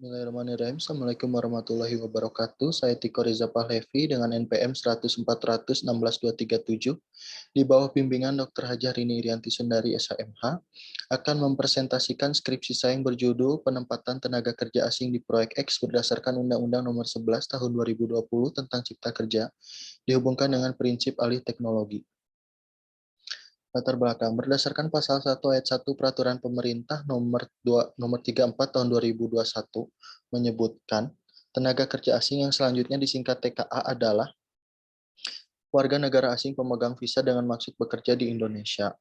Bismillahirrahmanirrahim. Assalamualaikum warahmatullahi wabarakatuh. Saya Tiko Reza Pahlevi dengan NPM 104.16237 di bawah bimbingan Dr. Hajar Rini Irianti Sundari SHMH akan mempresentasikan skripsi saya yang berjudul Penempatan Tenaga Kerja Asing di Proyek X berdasarkan Undang-Undang Nomor 11 Tahun 2020 tentang Cipta Kerja dihubungkan dengan prinsip alih teknologi. Latar belakang, berdasarkan pasal 1 ayat 1 Peraturan Pemerintah nomor 34 tahun 2021 menyebutkan tenaga kerja asing yang selanjutnya disingkat TKA adalah warga negara asing pemegang visa dengan maksud bekerja di Indonesia.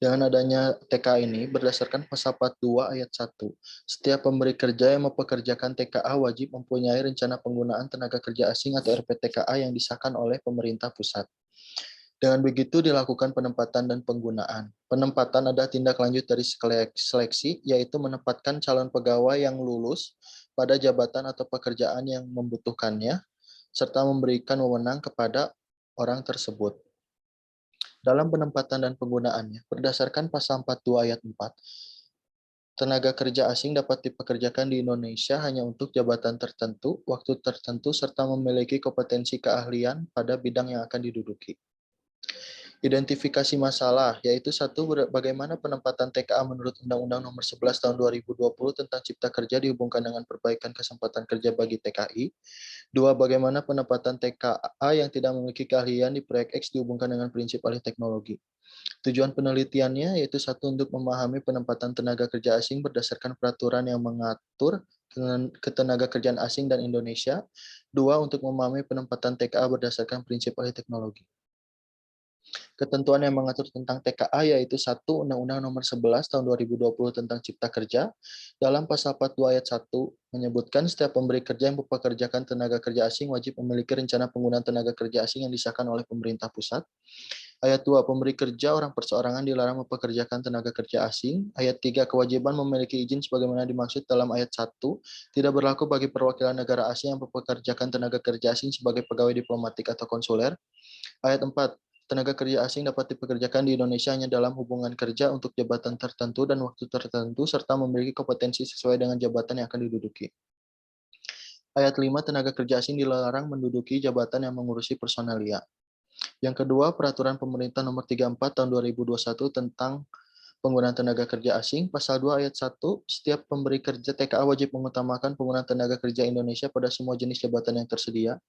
Dengan adanya TKA ini, berdasarkan pasal 42 ayat 1, setiap pemberi kerja yang mempekerjakan TKA wajib mempunyai rencana penggunaan tenaga kerja asing atau RPTKA yang disahkan oleh pemerintah pusat. Dengan begitu dilakukan penempatan dan penggunaan. Penempatan adalah tindak lanjut dari seleksi, yaitu menempatkan calon pegawai yang lulus pada jabatan atau pekerjaan yang membutuhkannya, serta memberikan wewenang kepada orang tersebut. Dalam penempatan dan penggunaannya, berdasarkan pasal 42 ayat 4, tenaga kerja asing dapat dipekerjakan di Indonesia hanya untuk jabatan tertentu, waktu tertentu, serta memiliki kompetensi keahlian pada bidang yang akan diduduki. Identifikasi masalah, yaitu satu, bagaimana penempatan TKA menurut Undang-Undang Nomor 11 Tahun 2020 tentang Cipta Kerja dihubungkan dengan perbaikan kesempatan kerja bagi TKI. Dua, bagaimana penempatan TKA yang tidak memiliki keahlian di proyek X dihubungkan dengan prinsip alih teknologi. Tujuan penelitiannya yaitu satu, untuk memahami penempatan tenaga kerja asing berdasarkan peraturan yang mengatur ketenaga kerjaan asing dan Indonesia. Dua, untuk memahami penempatan TKA berdasarkan prinsip alih teknologi. Ketentuan yang mengatur tentang TKA yaitu 1 Undang-Undang Nomor 11 Tahun 2020 tentang Cipta Kerja. Dalam pasal 42 ayat 1 menyebutkan setiap pemberi kerja yang mempekerjakan tenaga kerja asing wajib memiliki rencana penggunaan tenaga kerja asing yang disahkan oleh pemerintah pusat. Ayat 2, pemberi kerja orang perseorangan dilarang mempekerjakan tenaga kerja asing. Ayat 3, kewajiban memiliki izin sebagaimana dimaksud dalam ayat 1 tidak berlaku bagi perwakilan negara asing yang mempekerjakan tenaga kerja asing sebagai pegawai diplomatik atau konsuler. Ayat 4, tenaga kerja asing dapat dipekerjakan di Indonesia hanya dalam hubungan kerja untuk jabatan tertentu dan waktu tertentu, serta memiliki kompetensi sesuai dengan jabatan yang akan diduduki. Ayat 5, tenaga kerja asing dilarang menduduki jabatan yang mengurusi personalia. Yang kedua, Peraturan Pemerintah Nomor 34 Tahun 2021 tentang penggunaan tenaga kerja asing, pasal 2 ayat 1, setiap pemberi kerja TKA wajib mengutamakan penggunaan tenaga kerja Indonesia pada semua jenis jabatan yang tersedia.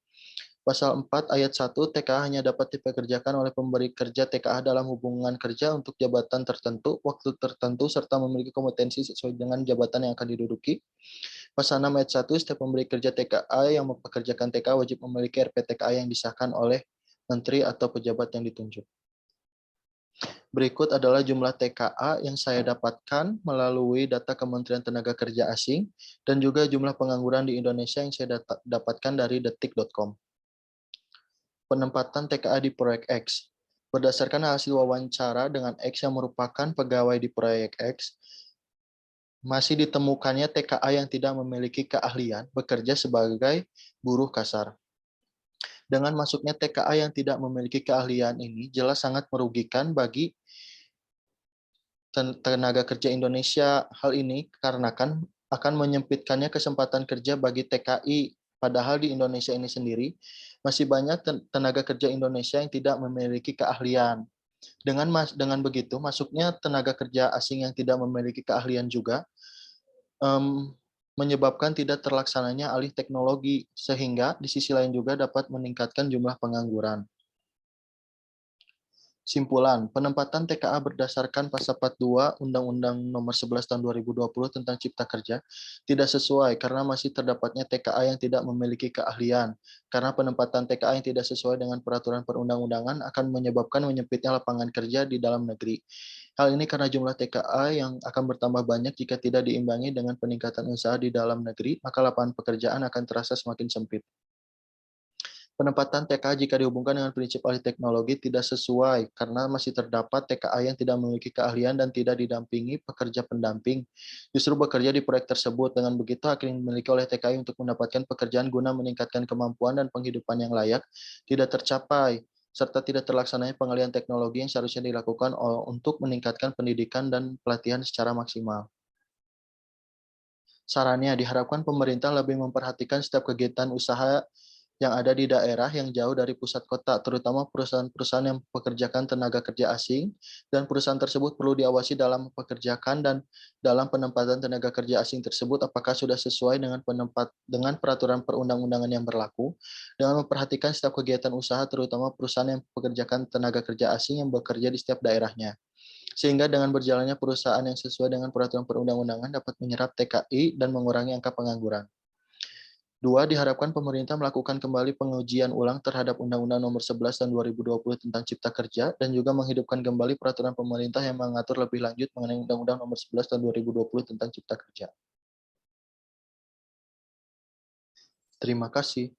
Pasal 4 ayat 1, TKA hanya dapat dipekerjakan oleh pemberi kerja TKA dalam hubungan kerja untuk jabatan tertentu, waktu tertentu, serta memiliki kompetensi sesuai dengan jabatan yang akan diduduki. Pasal 6 ayat 1, setiap pemberi kerja TKA yang mempekerjakan TKA wajib memiliki RPTKA yang disahkan oleh menteri atau pejabat yang ditunjuk. Berikut adalah jumlah TKA yang saya dapatkan melalui data Kementerian Tenaga Kerja Asing dan juga jumlah pengangguran di Indonesia yang saya dapatkan dari detik.com. Penempatan TKA di proyek X. Berdasarkan hasil wawancara dengan X yang merupakan pegawai di proyek X, masih ditemukannya TKA yang tidak memiliki keahlian bekerja sebagai buruh kasar. Dengan masuknya TKA yang tidak memiliki keahlian ini jelas sangat merugikan bagi tenaga kerja Indonesia. Hal ini karenakan akan menyempitkannya kesempatan kerja bagi TKI. Padahal di Indonesia ini sendiri masih banyak tenaga kerja Indonesia yang tidak memiliki keahlian. Dengan begitu, masuknya tenaga kerja asing yang tidak memiliki keahlian juga menyebabkan tidak terlaksananya alih teknologi, sehingga di sisi lain juga dapat meningkatkan jumlah pengangguran. Simpulan, penempatan TKA berdasarkan pasal 42 Undang-Undang Nomor 11 Tahun 2020 tentang Cipta Kerja tidak sesuai karena masih terdapatnya TKA yang tidak memiliki keahlian. Karena penempatan TKA yang tidak sesuai dengan peraturan perundang-undangan akan menyebabkan menyempitnya lapangan kerja di dalam negeri. Hal ini karena jumlah TKA yang akan bertambah banyak jika tidak diimbangi dengan peningkatan usaha di dalam negeri, maka lapangan pekerjaan akan terasa semakin sempit. Penempatan TKA jika dihubungkan dengan prinsip alih teknologi tidak sesuai karena masih terdapat TKA yang tidak memiliki keahlian dan tidak didampingi pekerja pendamping. Justru bekerja di proyek tersebut. Dengan begitu, hak yang dimiliki oleh TKI untuk mendapatkan pekerjaan guna meningkatkan kemampuan dan penghidupan yang layak tidak tercapai, serta tidak terlaksananya pengalihan teknologi yang seharusnya dilakukan untuk meningkatkan pendidikan dan pelatihan secara maksimal. Sarannya, diharapkan pemerintah lebih memperhatikan setiap kegiatan usaha yang ada di daerah yang jauh dari pusat kota, terutama perusahaan-perusahaan yang mempekerjakan tenaga kerja asing, dan perusahaan tersebut perlu diawasi dalam mempekerjakan dan dalam penempatan tenaga kerja asing tersebut apakah sudah sesuai dengan peraturan perundang-undangan yang berlaku, dengan memperhatikan setiap kegiatan usaha, terutama perusahaan yang mempekerjakan tenaga kerja asing yang bekerja di setiap daerahnya. Sehingga dengan berjalannya perusahaan yang sesuai dengan peraturan perundang-undangan dapat menyerap TKI dan mengurangi angka pengangguran. Dua, diharapkan pemerintah melakukan kembali pengujian ulang terhadap Undang-Undang Nomor 11 Tahun 2020 tentang Cipta Kerja dan juga menghidupkan kembali peraturan pemerintah yang mengatur lebih lanjut mengenai Undang-Undang Nomor 11 Tahun 2020 tentang Cipta Kerja. Terima kasih.